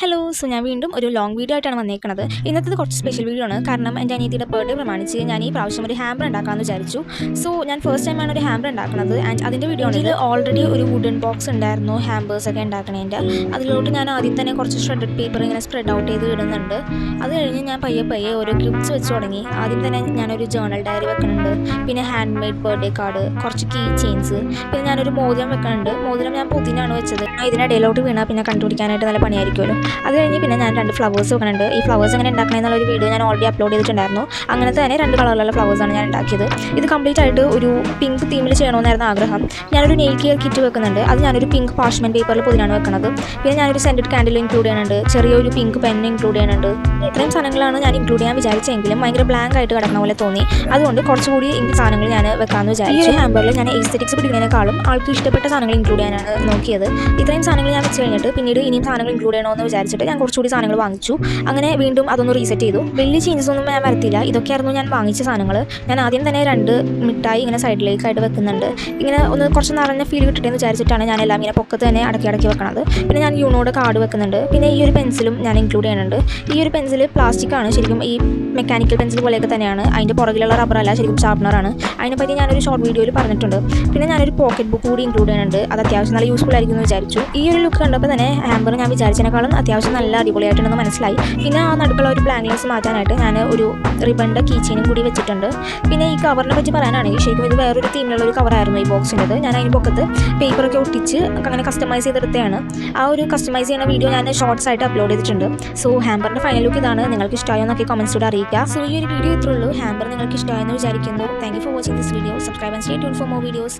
Hello so ഞാൻ വീണ്ടും ഒരു ലോങ് വീഡിയോ ആയിട്ടാണ് വന്നേക്കുന്നത്. ഇന്നത്തെ കുറച്ച് സ്പെഷ്യൽ വീഡിയോ ആണ്. കാരണം എൻ്റെ അനിയത്തിയുടെ ബർത്ത്ഡേ പ്രമാണിച്ച് ഞാൻ ഈ പ്രാവശ്യം ഒരു ഹാമ്പർ ഉണ്ടാക്കാമെന്ന് വിചാരിച്ചു. സോ ഞാൻ ഫസ്റ്റ് ടൈമാണ് ഒരു ഹാമ്പർ ഉണ്ടാക്കുന്നത് ആൻഡ് അതിൻ്റെ വീഡിയോ ആണ്. ഇതിൽ ഓൾറെഡി ഒരു വുഡൻ ബോക്സ് ഉണ്ടായിരുന്നു ഹാമ്പേഴ്സൊക്കെ ഉണ്ടാക്കണതിൻ്റെ. അതിലോട്ട് ഞാൻ ആദ്യം തന്നെ കുറച്ച് ഷ്രെഡഡ് പേപ്പർ ഇങ്ങനെ സ്പ്രെഡ് ഔട്ട് ചെയ്ത് ഇടുന്നുണ്ട്. അത് കഴിഞ്ഞ് ഞാൻ പയ്യെ ഓരോ ക്ലിപ്സ് വെച്ച് തുടങ്ങി. ആദ്യം തന്നെ ഞാനൊരു ജേർണൽ ഡയറി വെക്കുന്നുണ്ട്, പിന്നെ ഹാൻഡ് മെയ്ഡ് ബർത്ത്ഡേ കാർഡ്, കുറച്ച് കീ ചെയിൻസ്, പിന്നെ ഞാനൊരു മോതിരം വെക്കുന്നുണ്ട്. മോതിരം ഞാൻ പുതിനാണ് വെച്ചത്. ഇതിനിടയിലോട്ട് വീണാൽ പിന്നെ കണ്ടുപിടിക്കാനായിട്ട് നല്ല പണിയായിരിക്കുമല്ലോ. അത് കഴിഞ്ഞ് പിന്നെ ഞാൻ 2 ഫ്ലവേഴ്സ് വെക്കുന്നുണ്ട്. ഈ ഫ്ലവേഴ്സ് എങ്ങനെ ഉണ്ടാക്കണമെന്നുള്ളൊരു വീഡിയോ ഞാൻ ഓൾറെഡി അപ്ലോഡ് ചെയ്തിട്ടുണ്ടായിരുന്നു. അങ്ങനത്തെ തന്നെ 2 കളറിലുള്ള ഫ്ലവേഴ്സാണ് ഞാൻ ഉണ്ടാക്കിയത്. ഇത് കംപ്ലീറ്റ് ആയിട്ട് ഒരു പിങ്ക് തീമിൽ ചെയ്യണമെന്നായിരുന്നു ആഗ്രഹം. ഞാനൊരു നെയിൽ കെയർ കിറ്റ് വെക്കുന്നുണ്ട്. അത് ഞാനൊരു പിങ്ക് പാർച്ച്മെൻറ്റ് പേപ്പറിൽ പൊതിനാണ് വെക്കുന്നത്. പിന്നെ ഞാനൊരു സെൻറ്റഡ് കാൻഡിൽ ഇൻക്ലൂഡ് ചെയ്യുന്നുണ്ട്, ചെറിയൊരു പിങ്ക് പെൻ ഇൻക്ലൂഡ് ചെയ്യുന്നുണ്ട്. ഇത്രയും സാധനങ്ങളാണ് ഞാൻ ഇൻക്ലൂഡ് ചെയ്യാൻ വിചാരിച്ചെങ്കിലും ഭയങ്കര ബ്ലാങ്ക് ആയിട്ട് കിടക്കുന്ന പോലെ തോന്നി. അതുകൊണ്ട് കുറച്ചുകൂടി സാധനങ്ങൾ ഞാൻ വെക്കാമെന്ന് വിചാരിച്ചു. ഈ ഹാമ്പറിൽ ഞാൻ എസ്തെറ്റിക്സ് പിടിക്കുന്നതിനേക്കാളും ആൾക്ക് ഇഷ്ടപ്പെട്ട സാധനങ്ങൾ ഇൻക്ലൂഡ് ചെയ്യാനാണ് നോക്കിയത്. ഇത്രയും സാധനങ്ങൾ ഞാൻ വെച്ച് കഴിഞ്ഞിട്ട് പിന്നീട് ഇനിയും സാധനങ്ങൾ ഇൻക്ലൂഡ് ചെയ്യണമെന്ന് വിചാരിച്ചിട്ട് ഞാൻ കുറച്ചുകൂടി സാധനങ്ങൾ വാങ്ങിച്ചു. അങ്ങനെ വീണ്ടും അതൊന്ന് റീസെറ്റ് ചെയ്തു. വലിയ ചേഞ്ചസ് ഒന്നും ഞാൻ വരത്തില്ല. ഇതൊക്കെയായിരുന്നു ഞാൻ വാങ്ങിച്ച സാധനങ്ങൾ. ഞാൻ ആദ്യം തന്നെ 2 മിഠായി ഇങ്ങനെ സൈഡിലേക്കായിട്ട് വെക്കുന്നുണ്ട്. ഇങ്ങനെ ഒന്ന് കുറച്ച് നിറഞ്ഞ ഫീൽ കിട്ടട്ടെന്ന് വിചാരിച്ചിട്ടാണ് ഞാൻ എല്ലാം ഇങ്ങനെ പൊക്കത്ത് തന്നെ അടക്കി വെക്കുന്നത്. പിന്നെ ഞാൻ യൂണോയുടെ കാർഡ് വെക്കുന്നുണ്ട്. പിന്നെ ഈ ഒരു പെൻസിലും ഞാൻ ഇൻക്ലൂഡ് ചെയ്യുന്നുണ്ട്. ഈ ഒരു പെൻസിൽ പ്ലാസ്റ്റിക് ആണ്, ശരിക്കും ഈ മെക്കാനിക്കൽ പെൻസിൽ പോലെയൊക്കെ തന്നെയാണ്. അതിൻ്റെ പുറകിലുള്ള റബ്ബറല്ല, ശരിക്കും ഷാർപ്പണറാണ്. അതിനെപ്പറ്റി ഞാനൊരു ഷോർട്ട് വീഡിയോയിൽ പറഞ്ഞിട്ടുണ്ട്. പിന്നെ ഞാനൊരു പോക്കറ്റ് ബുക്ക് കൂടി ഇൻക്ലൂഡ് ചെയ്യുന്നുണ്ട്. അത് അത്യാവശ്യം നല്ല യൂസ്ഫുൾ ആയിരിക്കും എന്ന് വിചാരിച്ചു. ഈ ഒരു ലുക്ക് കണ്ടപ്പോൾ തന്നെ ഹാമ്പർ ഞാൻ വിചാരിച്ചതിനേക്കാളും അത്യാവശ്യം നല്ല അടിപൊളിയായിട്ടുണ്ടെന്ന് മനസ്സിലായി. പിന്നെ ആ നടുക്കുള്ള ഒരു ബ്ലാങ്ക്നെസ് മാറ്റാനായിട്ട് ഞാൻ ഒരു റിബണിൻ്റെ കീ ചെയിനും കൂടി വെച്ചിട്ടുണ്ട്. പിന്നെ ഈ കവറിനെ പറ്റി പറയാനാണെങ്കിൽ ശരിക്കും ഇത് വേറൊരു തീമിലുള്ള ഒരു കവറായിരുന്നു ഈ ബോക്സിൻ്റെത്. ഞാൻ അതിന് പൊക്കത്ത് പേപ്പറൊക്കെ ഒട്ടിച്ച് അങ്ങനെ കസ്റ്റമൈസ് ചെയ്തെടുത്തതാണ്. ആ ഒരു കസ്റ്റമൈസ് ചെയ്യുന്ന വീഡിയോ ഞാൻ ഷോർട്സ് ആയിട്ട് അപ്ലോഡ് ചെയ്തിട്ടുണ്ട്. സോ ഹാമ്പറിൻ്റെ ഫൈനൽ ലുക്ക് ഇതാണ്. നിങ്ങൾക്ക് ഇഷ്ടമായോ എന്നൊക്കെ കമൻസിലൂടെ അറിയിക്കുക. സോ ഈ ഒരു വീഡിയോ ഇത്രേ ഉള്ളൂ. ഹാമ്പർ നിങ്ങൾക്ക് ഇഷ്ടമായെന്ന് വിചാരിക്കുന്നു. Thank you for watching this video. Subscribe and stay tune for more videos.